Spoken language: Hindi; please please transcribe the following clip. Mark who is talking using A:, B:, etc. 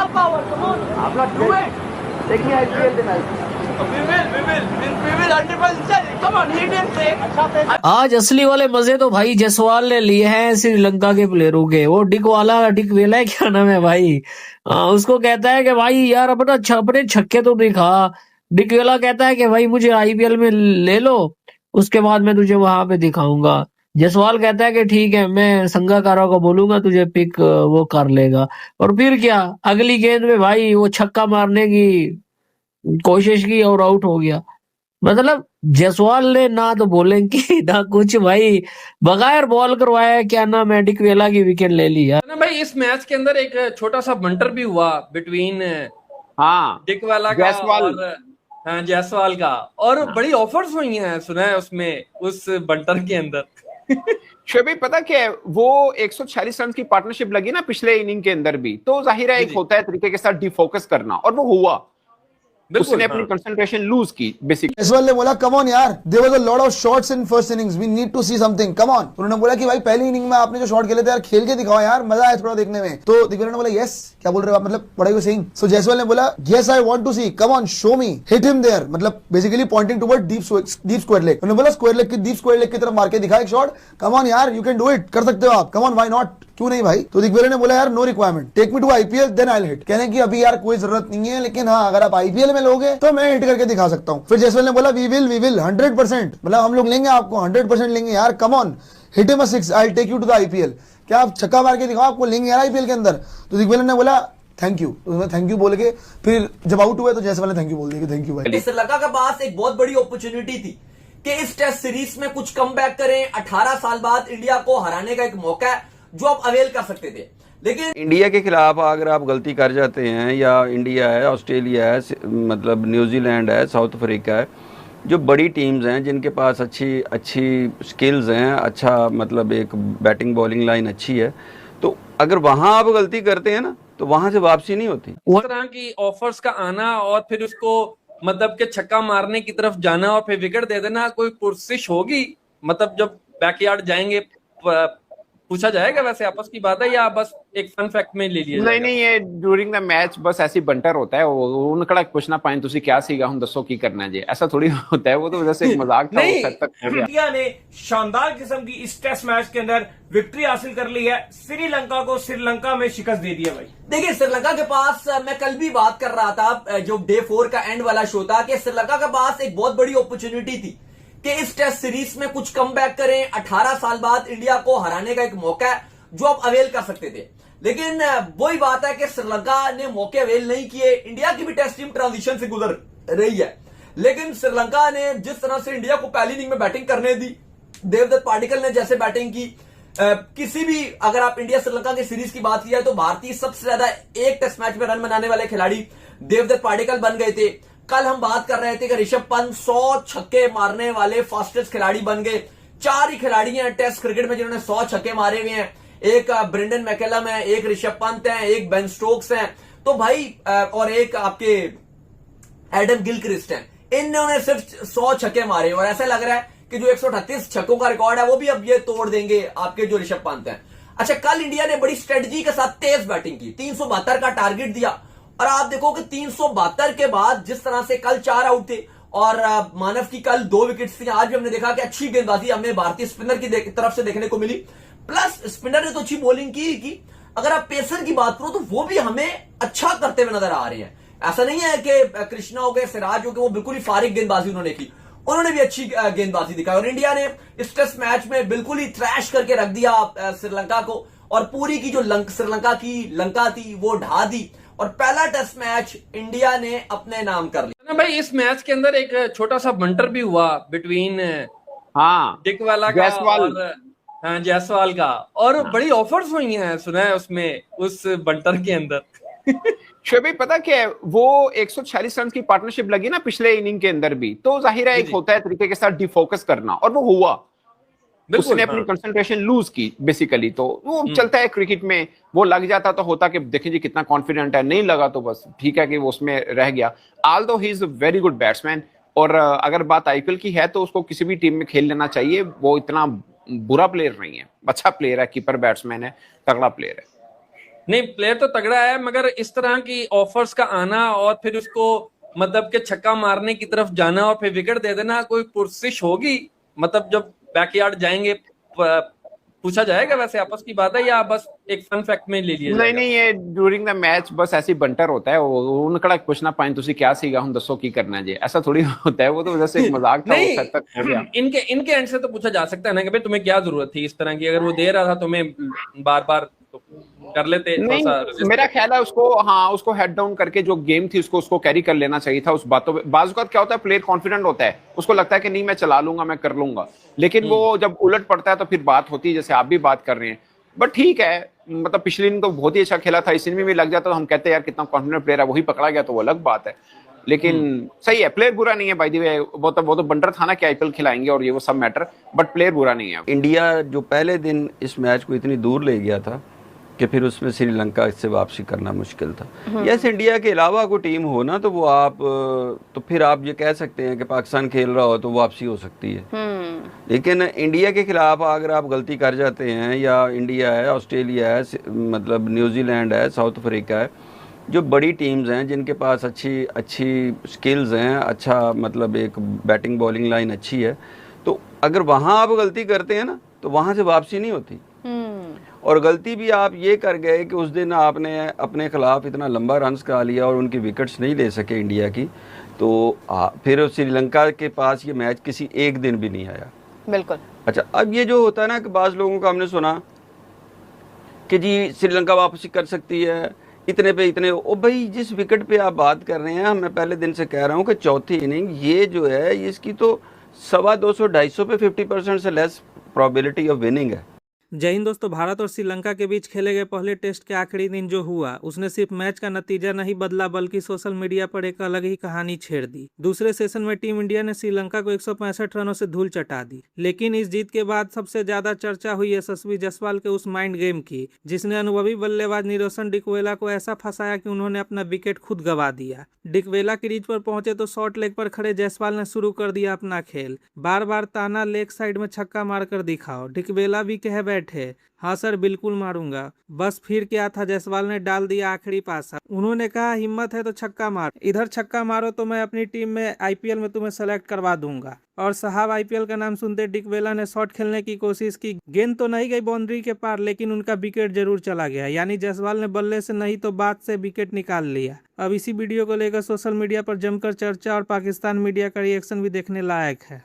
A: have power. Come on.
B: I'm not
A: Do it.
B: taking IPL then
A: We will 100%. Come on, he didn't say.
C: आज असली वाले मजे तो भाई जायसवाल ने लिए हैं श्रीलंका के प्लेयरों के। वो डिक वेला है, क्या नाम है भाई, उसको कहता है कि भाई यार अपने छक्के तो दिखा। डिक वेला कहता है कि भाई मुझे आईपीएल में ले लो, उसके बाद मैं तुझे वहां पे दिखाऊंगा। जायसवाल कहता है कि ठीक है, मैं संगाकारा को बोलूंगा, तुझे पिक वो कर लेगा। और फिर क्या, अगली गेंद में भाई वो छक्का मारने की कोशिश की और आउट हो गया। मतलब जायसवाल ने ना तो बॉलिंग की ना कुछ, भाई बगैर बॉल करवाया क्या नाम है डिक वेला की विकेट ले ली यार।
D: ना भाई इस मैच के अंदर एक छोटा सा बंटर भी हुआ बिटवीन
B: हाँ
D: डिक वेला का और हाँ जायसवाल का, और बड़ी ऑफर्स हुई हैं सुना है उसमें, उस बंटर के अंदर।
B: शोभी पता क्या है, वो 146 रन की पार्टनरशिप लगी ना पिछले इनिंग के अंदर भी, तो जाहिर है एक होता है तरीके के साथ डिफोकस करना, और वो हुआ। उसने अपनी कंसंट्रेशन लूज की बेसिकली।
E: जायसवाल ने बोला कम ऑन यार, there was a lot of shots in first innings, we need to see something, come on. उन्होंने बोला कि भाई पहली इनिंग में आपने जो शॉट खेले थे यार, खेल के दिखाओ यार, मजा आया थोड़ा देखने में। तो दिग्विजय ने बोला यस, क्या बोल रहे हो आप, मतलब what are you saying. So Jaiswal ने बोला yes I want to see, come on show me, hit him there, मतलब basically pointing toward deep square leg. उन्होंने बोला स्क्वायर लेग की, डीप स्क्वायर लेग की तरफ मार के दिखा एक शॉट, कम ऑन यार यू कैन डू इट, कर सकते हो आप, कम ऑन व्हाई नॉट, क्यों नहीं भाई। तो दिग्विजय ने बोला यार no requirement, take me to IPL then I will hit, कहने की अभी यार कोई जरूरत नहीं है, लेकिन हाँ अगर आप आईपीएल में लोगे तो मैं हिट करके दिखा सकता हूँ। फिर जायसवाल ने बोला वी विल 100%, मतलब हम लोग लेंगे आपको, 100% लेंगे यार, come on hit him a six, I will take you to the IPL, क्या आप छक्का मार के दिखाओ, आपको लेंगे यार आईपीएल के अंदर। तो दिग्विजय ने बोला थैंक यू, तो थैंक यू बोल के फिर जब आउट हुए तो जायसवाल ने थैंक यू बोल दिया कि थैंक यू भाई।
F: श्रीलंका के पास एक बहुत बड़ी अपॉर्चुनिटी थी कि इस टेस्ट सीरीज में कुछ कमबैक करें, 18 साल बाद इंडिया को हराने का एक मौका है जो आप अवेल कर सकते थे। लेकिन
G: इंडिया के खिलाफ अगर आप गलती कर जाते हैं, या इंडिया है, ऑस्ट्रेलिया है, मतलब न्यूजीलैंड है, साउथ अफ्रीका है, जो बड़ी टीम्स हैं जिनके पास अच्छी स्किल्स हैं, अच्छा मतलब एक बैटिंग बॉलिंग लाइन अच्छी है, तो अगर वहां आप गलती करते हैं ना तो वहां से वापसी नहीं होती।
D: उस तरह की ऑफर्स का आना और फिर उसको मतलब के छक्का मारने की तरफ जाना और फिर विकेट दे देना, कोई कोशिश होगी मतलब जब बैकयार्ड जाएंगे पूछा जाएगा वैसे आपस की बात है, या बस एक फन फैक्ट में ले लिया
B: नहीं नहीं, ये ड्यूरिंग द मैच बस ऐसी बंटर होता है, वो कड़ा पुछना पाए तुसी क्या सीगा हम दसो की करना जी, ऐसा थोड़ी होता है, वो तो वजह से एक मजाक था।
H: इंडिया ने शानदार किस्म की इस टेस्ट मैच के अंदर विक्ट्री हासिल कर ली है, श्रीलंका को श्रीलंका में शिकस्त दे दिया भाई।
F: देखिए श्रीलंका के पास, मैं कल भी बात कर रहा था जो डे 4 का एंड वाला शो था, कि श्रीलंका के पास एक बहुत बड़ी अपॉर्चुनिटी थी कि इस टेस्ट सीरीज में कुछ कमबैक करें, 18 साल बाद इंडिया को हराने का एक मौका है जो आप अवेल कर सकते थे। लेकिन वही बात है कि श्रीलंका ने मौके अवेल नहीं किए। इंडिया की भी टेस्ट टीम ट्रांजिशन से गुजर रही है, लेकिन श्रीलंका ने जिस तरह से इंडिया को पहली इनिंग में बैटिंग करने दी, देवदत्त पाडिक्कल ने जैसे बैटिंग की, किसी भी अगर आप इंडिया श्रीलंका की सीरीज की बात किया तो भारतीय सबसे ज्यादा एक टेस्ट मैच में रन बनाने वाले खिलाड़ी देवदत्त पाडिक्कल बन गए थे। कल हम बात कर रहे थे कि ऋषभ पंत 100 छक्के मारने वाले फास्टेस्ट खिलाड़ी बन गए। 4 ही खिलाड़ी हैं टेस्ट क्रिकेट में जिन्होंने 100 छक्के मारे हुए हैं, एक ब्रेंडन मैकेलम है, एक ऋषभ पंत है, एक बेन स्टोक्स है, तो भाई और एक आपके एडम गिलक्रिस्ट हैं। इन्होंने सिर्फ 100 छक्के मारे और ऐसा लग रहा है कि जो 138 छक्कों का रिकॉर्ड है वो भी अब ये तोड़ देंगे आपके जो ऋषभ पंत हैं। अच्छा, कल इंडिया ने बड़ी स्ट्रेटजी के साथ तेज बैटिंग की, 372 का टारगेट दिया, और आप देखो कि 372 के बाद जिस तरह से कल 4 आउट थे और मानव की कल 2 विकेट्स थी, आज भी हमने देखा कि अच्छी गेंदबाजी हमें भारतीय स्पिनर की तरफ से देखने को मिली, प्लस स्पिनर ने तो अच्छी बॉलिंग की। अगर आप पेसर की बात करो तो वो भी हमें अच्छा करते हुए नजर आ रहे हैं। ऐसा नहीं है कि कृष्णा हो गए, सिराज हो गए, वो बिल्कुल ही फारिग गेंदबाजी उन्होंने की, उन्होंने भी अच्छी गेंदबाजी दिखाई, और इंडिया ने इस टेस्ट मैच में बिल्कुल ही थ्रैश करके रख दिया श्रीलंका को, और पूरी की जो श्रीलंका की लंका थी वो ढा दी, और पहला टेस्ट मैच इंडिया ने अपने नाम कर लिया।
D: ना भाई इस मैच के अंदर एक छोटा सा बंटर भी हुआ बिटवीन डिक वेला का और जायसवाल का, और बड़ी ऑफर्स हुई हैं सुना है उसमें, उस बंटर के अंदर।
B: शोभी पता क्या है, वो 146 रन की पार्टनरशिप लगी ना पिछले इनिंग के अंदर भी, तो जाहिर है एक होता है तरीके के साथ डिफोकस करना, और वो हुआ। उसने अपनी कंसंट्रेशन लूज की बेसिकली, तो वो चलता है क्रिकेट में, वो लग जाता तो होता कि देखें जी कितना कॉन्फिडेंट है, नहीं लगा तो बस ठीक है कि वो उसमें रह गया। Although he is a very good batsman, और अगर बात आईपीएल की है तो उसको किसी भी टीम में खेल लेना चाहिए, वो इतना बुरा प्लेयर नहीं है, अच्छा प्लेयर है, कीपर बैट्समैन है, तगड़ा प्लेयर है।
D: नहीं, प्लेयर तो तगड़ा है, मगर इस तरह की ऑफर्स का आना और फिर उसको मतलब के छक्का मारने की तरफ जाना और फिर विकेट दे देना, कोई पुरसिश होगी? मतलब जब बैकयार्ड जाएंगे पूछा जाएगा वैसे आपस की बात है, या बस एक फन फैक्ट में ले लिया
B: नहीं
D: जाएगा?
B: नहीं, ये ड्यूरिंग द मैच बस ऐसी बंटर होता है। वो उनका पुछना पाए तुसी क्या सीगा हम दसो की करना जी, ऐसा थोड़ी होता है। वो तो जैसे एक मजाक था,
D: नहीं,
B: वो तक हो गया।
D: इनके एंड से तो पूछा जा सकता है ना कि भाई तुम्हें क्या जरूरत थी इस तरह की, अगर वो दे रहा था तुम्हें बार बार तो कर लेते थोड़ा
B: नहीं,
D: सा resist
B: मेरा
D: करते।
B: ख्याल है उसको, हाँ, उसको हेड डाउन करके जो गेम थी उसको कैरी कर लेना चाहिए था। उस बातों पे बाज़ औक़ात क्या होता है, प्लेयर कॉन्फिडेंट होता है, उसको लगता है कि नहीं मैं चला लूंगा, मैं कर लूंगा, लेकिन वो जब उलट पड़ता है तो फिर बात होती है, जैसे आप भी बात कर रहे हैं। बट ठीक है, मतलब पिछले दिन तो बहुत ही अच्छा खेला था, इस दिन में भी लग जाता तो हम कहते हैं यार कितना कॉन्फिडेंट प्लेयर है, वही पकड़ा गया तो वो अलग बात है। लेकिन सही है, प्लेयर बुरा नहीं है बाय द वे। वो तो बंटर था ना कि आईपीएल खिलाएंगे और ये वो सब मैटर, बट प्लेयर बुरा नहीं है।
G: इंडिया जो पहले दिन इस मैच को इतनी दूर ले गया था कि फिर उसमें श्रीलंका से वापसी करना मुश्किल था। यस, इंडिया के अलावा कोई टीम हो ना तो वो आप तो फिर आप ये कह सकते हैं कि पाकिस्तान खेल रहा हो तो वापसी हो सकती है। लेकिन इंडिया के खिलाफ अगर आप गलती कर जाते हैं, या इंडिया है, ऑस्ट्रेलिया है, मतलब न्यूजीलैंड है, साउथ अफ्रीका है, जो बड़ी टीम्स हैं जिनके पास अच्छी अच्छी स्किल्स हैं, अच्छा मतलब एक बैटिंग बॉलिंग लाइन अच्छी है, तो अगर वहाँ आप गलती करते हैं ना तो वहाँ से वापसी नहीं होती। और गलती भी आप ये कर गए कि उस दिन आपने अपने खिलाफ इतना लंबा रन्स करा लिया और उनकी विकेट्स नहीं ले सके इंडिया की, तो फिर श्रीलंका के पास ये मैच किसी एक दिन भी नहीं आया।
I: बिल्कुल।
G: अच्छा, अब ये जो होता है ना कि बाज़ लोगों का हमने सुना कि जी श्रीलंका वापसी कर सकती है इतने पे इतने, ओ भाई जिस विकेट पे आप बात कर रहे हैं, मैं पहले दिन से कह रहा हूँ कि चौथी इनिंग ये जो है इसकी तो 250-250 पे 50% से लेस प्रोबेबिलिटी ऑफ विनिंग है।
J: जय हिंद दोस्तों। भारत और श्रीलंका के बीच खेले गए पहले टेस्ट के आखिरी दिन जो हुआ उसने सिर्फ मैच का नतीजा नहीं बदला बल्कि सोशल मीडिया पर एक अलग ही कहानी छेड़ दी। दूसरे सेशन में टीम इंडिया ने श्रीलंका को 165 रनों से धूल चटा दी, लेकिन इस जीत के बाद सबसे ज्यादा चर्चा हुई यशस्वी जायसवाल के उस माइंड गेम की जिसने अनुभवी बल्लेबाज निरोशन डिकवेला को ऐसा फंसाया कि उन्होंने अपना विकेट खुद गंवा दिया। डिकवेला क्रीज पर पहुंचे तो शॉर्ट लेग पर खड़े जायसवाल ने शुरू कर दिया अपना खेल, बार बार ताना लेग साइड में छक्का मारकर दिखाओ। डिकवेला भी कह बैठे हाँ सर बिल्कुल मारूंगा। बस फिर क्या था, जायसवाल ने डाल दिया आखिरी पासा। उन्होंने कहा हिम्मत है तो छक्का मार, इधर छक्का मारो तो मैं अपनी टीम में आईपीएल में तुम्हें सेलेक्ट करवा दूंगा। और साहब आईपीएल का नाम सुनते डिकवेला ने शॉट खेलने की कोशिश की, गेंद तो नहीं गई बाउंड्री के पार लेकिन उनका विकेट जरूर चला गया। यानी जायसवाल ने बल्ले से नहीं तो बात से विकेट निकाल लिया। अब इसी वीडियो को लेकर सोशल मीडिया पर जमकर चर्चा और पाकिस्तान मीडिया का रिएक्शन भी देखने लायक है।